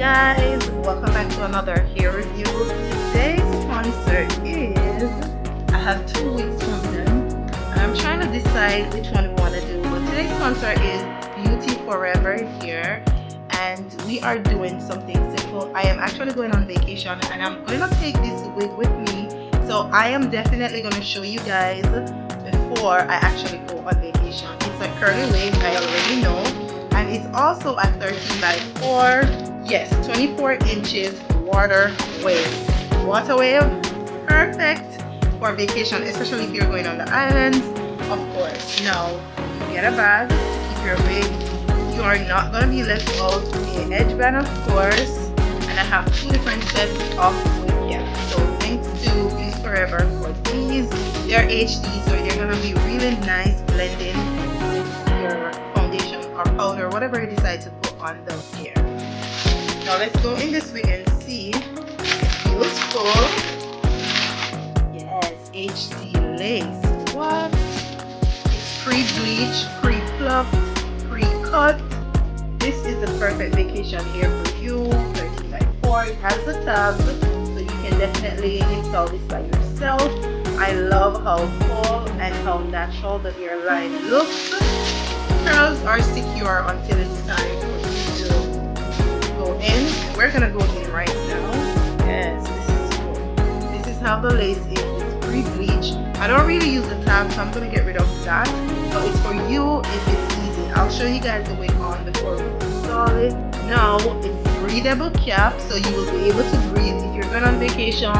guys, welcome back to another hair review. Today's sponsor is, I have 2 wigs from them and I'm trying to decide which one we want to do, but today's sponsor is BeautyForeverHair and we are doing something simple. I am actually going on vacation and I'm going to take this wig with me, so I am definitely going to show you guys before I actually go on vacation. It's a curly wig, I already know, and it's also a 13 by 4, yes, 24 inches water wave. Water wave, perfect for vacation, especially if you're going on the islands, of course. Now, you get a bag, keep your wig. You are not going to be left out. The edge band, of course, and I have 2 different sets of wig caps. So thanks to BeautyForever for these. They're HD, so they're going to be really nice blending with your foundation or powder, whatever you decide to put on the hair. Now let's go in this wig and see. It's beautiful. Yes, HD lace. What? It's pre-bleach, pre-plucked, pre-cut. This is the perfect vacation hair for you. 13 by 4. It has the tabs, so you can definitely install this by yourself. I love how full and how natural the hairline looks. Curls are secure until it's time for you to go in. We're gonna go in right now. Yes, this is cool. This is how the lace is. It's pre-bleach. I don't really use the tab, so I'm gonna get rid of that. So it's for you if it's easy. I'll show you guys the way on before we install it. Now it's breathable cap, so you will be able to breathe if you're going on vacation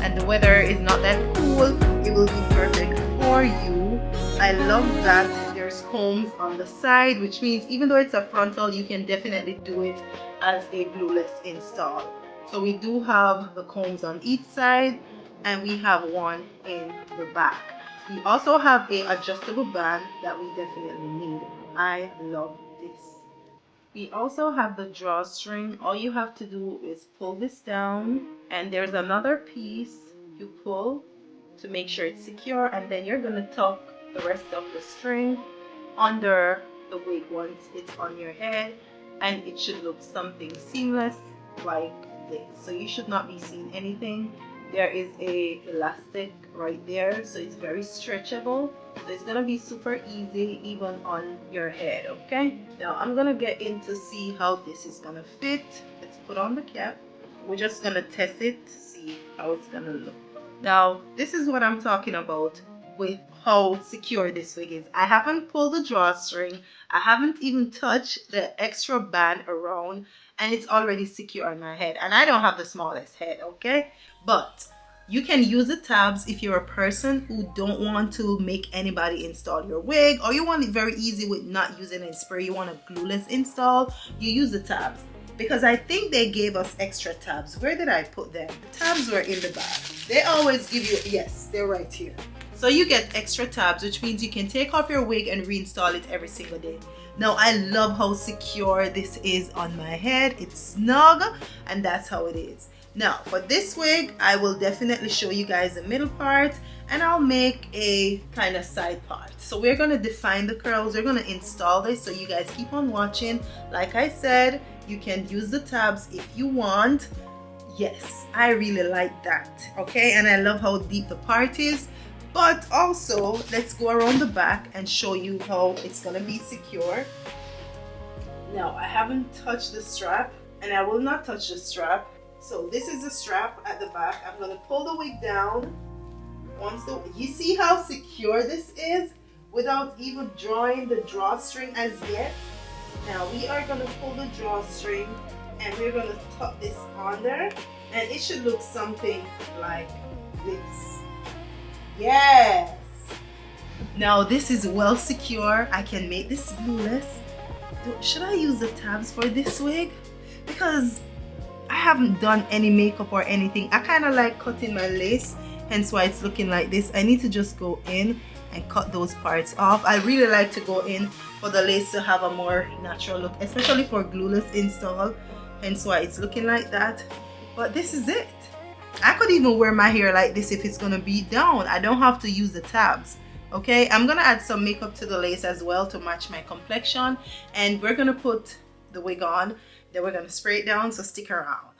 and the weather is not that cool. It will be perfect for you. I love that there's combs on the side, which means even though it's a frontal, you can definitely do it as a glueless install. So we do have the combs on each side and we have one in the back. We also have a adjustable band that we definitely need. I love this. We also have the drawstring. All you have to do is pull this down and there's another piece you pull to make sure it's secure, and then you're going to tuck the rest of the string under the wig once it's on your head, and it should look something seamless like this. So you should not be seeing anything. There is a elastic right there, so it's very stretchable, so it's gonna be super easy even on your head. Okay, now I'm gonna get in to see how this is gonna fit. Let's put on the cap. We're just gonna test it to see how it's gonna look. Now this is what I'm talking about with how secure this wig is. I haven't pulled the drawstring, I haven't even touched the extra band around, and it's already secure on my head, and I don't have the smallest head, okay? But you can use the tabs if you're a person who don't want to make anybody install your wig, or you want it very easy with not using a spray, you want a glueless install, you use the tabs. Because I think they gave us extra tabs. Where did I put them? The tabs were in the bag. They always give you, yes, they're right here. So you get extra tabs, which means you can take off your wig and reinstall it every single day. Now I love how secure this is on my head. It's snug, and that's how it is. Now for this wig, I will definitely show you guys the middle part, and I'll make a kind of side part. So we're going to define the curls. We're going to install this, so you guys keep on watching. Like I said, you can use the tabs if you want. Yes, I really like that. Okay, and I love how deep the part is. But also, let's go around the back and show you how it's gonna be secure. Now, I haven't touched the strap, and I will not touch the strap. So this is the strap at the back. I'm gonna pull the wig down. You see how secure this is without even drawing the drawstring as yet. Now we are gonna pull the drawstring and we're gonna tuck this on there, and it should look something like this. Yes. Now this is well secure. I can make this glueless. Should I use the tabs for this wig? Because I haven't done any makeup or anything. I kind of like cutting my lace, hence why it's looking like this. I need to just go in and cut those parts off. I really like to go in for the lace to have a more natural look, especially for glueless install, hence why it's looking like that. But this is it. I could even wear my hair like this if it's gonna be down. I don't have to use the tabs. Okay, I'm gonna add some makeup to the lace as well to match my complexion, and we're gonna put the wig on, then we're gonna spray it down, so stick around.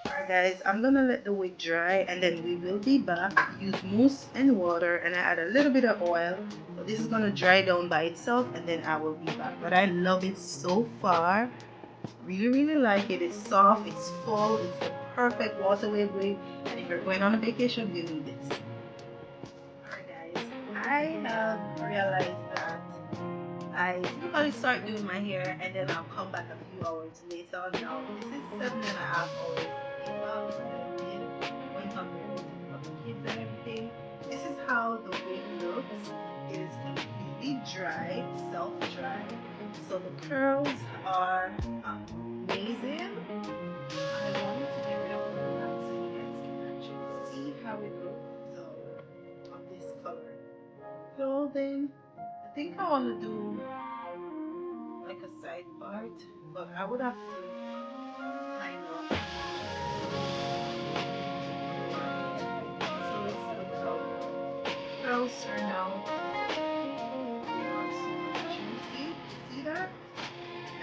Alright guys, I'm gonna let the wig dry and then we will be back. Use mousse and water, and I add a little bit of oil. So this is gonna dry down by itself and then I will be back. But I love it so far. Really like it. It's soft, it's full, it's the perfect water wig. And if you're going on a vacation, you need this. Alright guys, I have realized that I usually start doing my hair and then I'll come back a few hours later. Now this is 7.5 hours later that I did when compared to the kids and everything. This is how the wig looks. It is completely dry, self-dry. So the curls are amazing. I wanted to get rid of the black so you guys can actually see how it looks of this color. So then I think I want to do like a side part, but I would have to kind of so let's look how curls turn out. They are so juicy. You see that?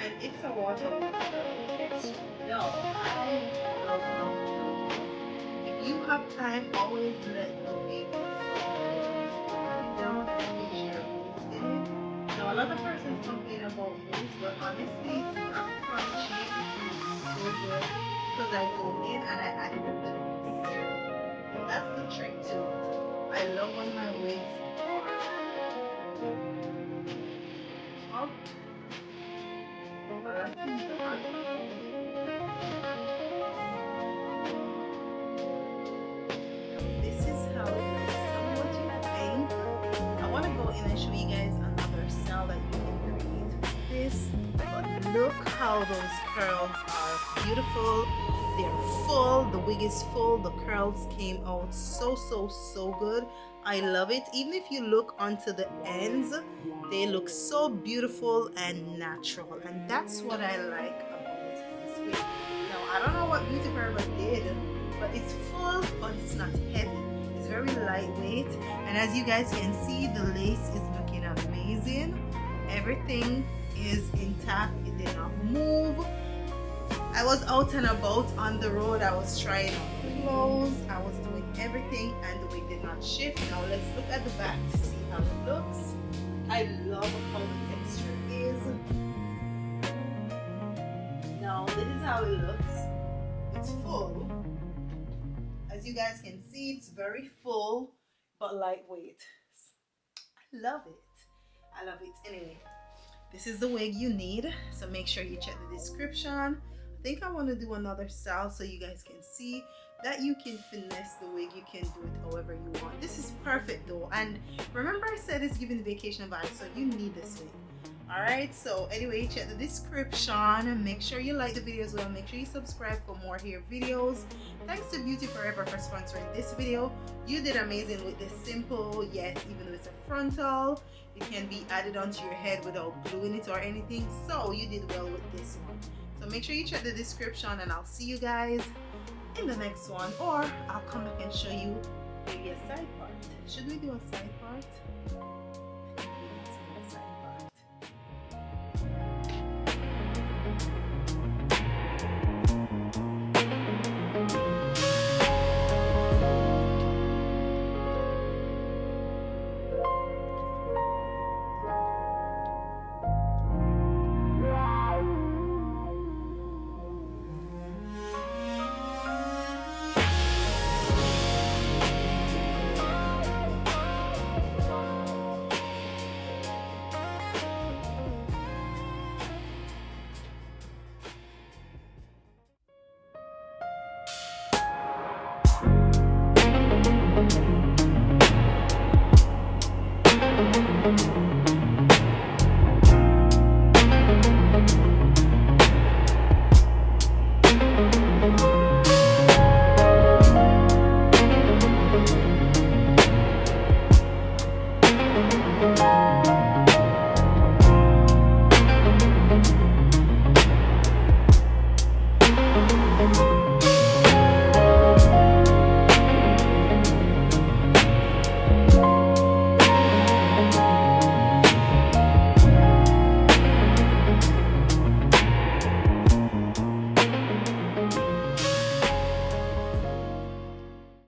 And it's a waterproof curl. It's no, I love how it looks. If you have time, always let the wig soak down and make sure it's in it. Now, a lot of persons complain about mousse, but honestly, it's not crunchy. It's so good because I go in and I add the twists. And that's the trick too. I love when my wigs are up. But I think the hard this is how it looks. Tell me what you think. I want to go in and show you guys another style that you can create with this. But look how those curls are beautiful. They're full. The wig is full. The curls came out so good. I love it. Even if you look onto the ends, they look so beautiful and natural. And that's what I like about this wig. Now, I don't know what Beauty Forever did, but it's full, but it's not heavy. It's very lightweight, and as you guys can see, the lace is looking amazing. Everything is intact. It did not move. I was out and about on the road. I was trying on clothes. I was doing everything, and the wig did not shift. Now let's look at the back to see how it looks. I love how the texture is. Now this is how it looks. It's full. As you guys can see, it's very full but lightweight. I love it. I love it. Anyway, this is the wig you need, so make sure you check the description. I think I want to do another style so you guys can see that you can finesse the wig. You can do it however you want. This is perfect though, and remember I said it's giving vacation vibes, so you need this wig. Alright, so anyway, check the description. Make sure you like the video as well. Make sure you subscribe for more hair videos. Thanks to Beauty Forever for sponsoring this video. You did amazing with this simple, yes, even though it's a frontal, it can be added onto your head without gluing it or anything. So you did well with this one. So make sure you check the description, and I'll see you guys in the next one, or I'll come back and show you maybe a side part. Should we do a side part?